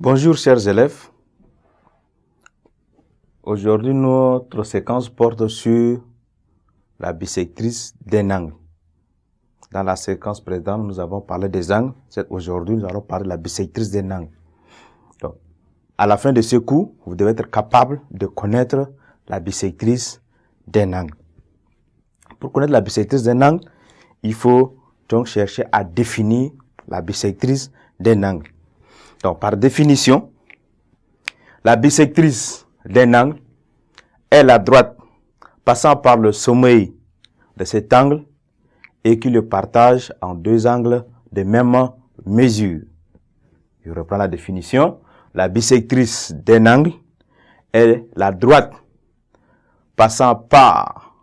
Bonjour chers élèves. Aujourd'hui, notre séquence porte sur la bissectrice d'un angle. Dans la séquence précédente, nous avons parlé des angles. Aujourd'hui, nous allons parler de la bissectrice d'un angle. Donc, à la fin de ce cours, vous devez être capable de connaître la bissectrice d'un angle. Pour connaître la bissectrice d'un angle, il faut donc chercher à définir la bissectrice d'un angle. Donc, par définition, la bissectrice d'un angle est la droite passant par le sommet de cet angle et qui le partage en deux angles de même mesure. Je reprends la définition. La bissectrice d'un angle est la droite passant par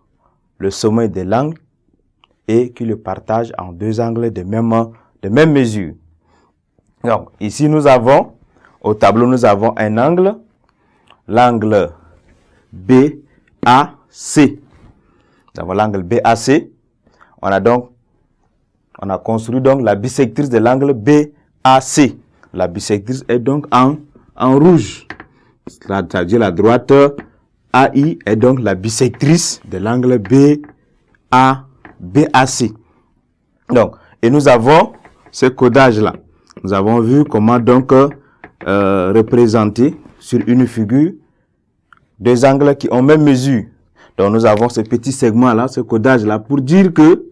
le sommet de l'angle et qui le partage en deux angles de même mesure. Donc, ici, nous avons, au tableau, nous avons un angle, l'angle BAC. Nous avons l'angle BAC. On a construit donc la bissectrice de l'angle BAC. La bissectrice est donc en rouge. C'est-à-dire la droite AI est donc la bissectrice de l'angle BAC. Donc, et nous avons ce codage-là. Nous avons vu comment donc représenter sur une figure deux angles qui ont même mesure. Donc nous avons ce petit segment-là, ce codage-là, pour dire que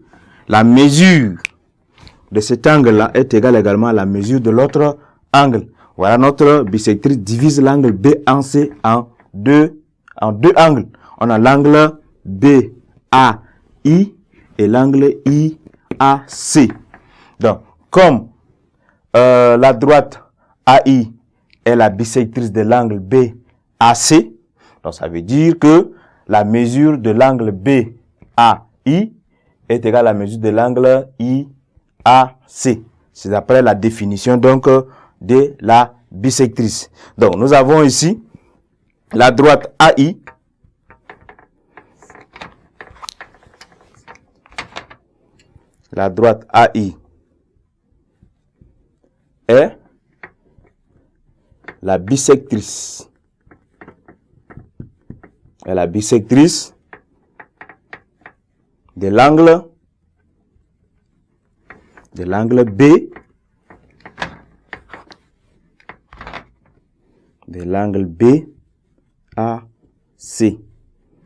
la mesure de cet angle-là est égale également à la mesure de l'autre angle. Voilà, notre bissectrice divise l'angle BAC en deux angles. On a l'angle BAI et l'angle IAC. Donc, comme la droite AI est la bissectrice de l'angle BAC, donc ça veut dire que la mesure de l'angle BAI est égale à la mesure de l'angle IAC. C'est d'après la définition donc de la bissectrice. Donc nous avons ici la droite AI est la bissectrice. Et la bissectrice de l'angle B, de l'angle BAC.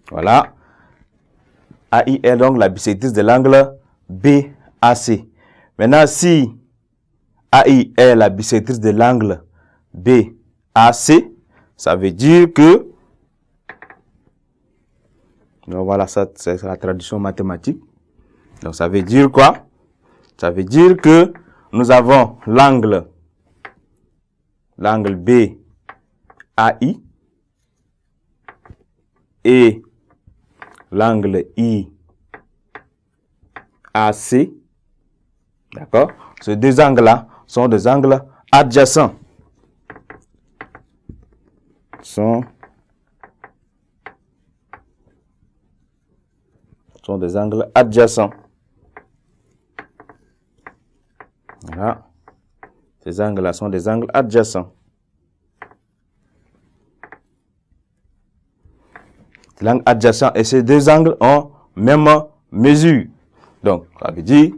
Voilà. AI est donc la bissectrice de l'angle BAC. Maintenant, si AI est la bissectrice de l'angle BAC, ça veut dire que, donc voilà, ça c'est la traduction mathématique. Donc ça veut dire quoi? Ça veut dire que nous avons l'angle BAI et l'angle IAC. D'accord? Ces deux angles-là sont des angles adjacents. Sont des angles adjacents. Voilà. Ces angles-là sont des angles adjacents. L'angle adjacent et ces deux angles ont même mesure. Donc, ça veut dire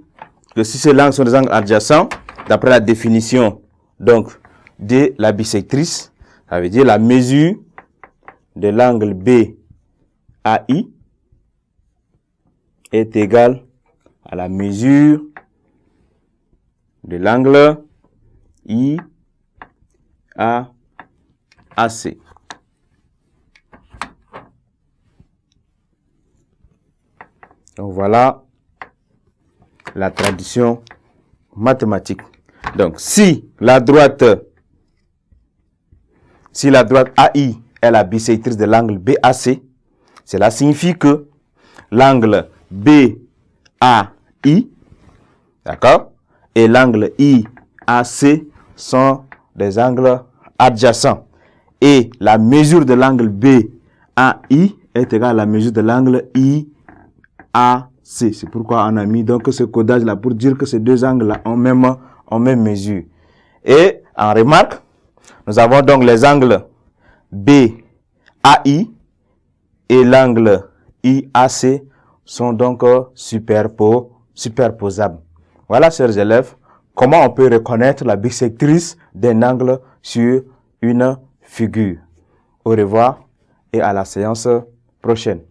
que si ces angles sont des angles adjacents, d'après la définition donc de la bissectrice, ça veut dire la mesure de l'angle BAI est égale à la mesure de l'angle IAC. Donc voilà la traduction mathématique. Donc si la droite AI est la bissectrice de l'angle BAC, cela signifie que l'angle BAI, d'accord, et l'angle IAC sont des angles adjacents. Et la mesure de l'angle BAI est égale à la mesure de l'angle IAC. C'est pourquoi on a mis donc ce codage-là pour dire que ces deux angles-là ont même mesure. Et en remarque, Nous avons donc les angles BAI et l'angle IAC sont donc superposables. Voilà, chers élèves, comment on peut reconnaître la bisectrice d'un angle sur une figure. Au revoir et à la séance prochaine.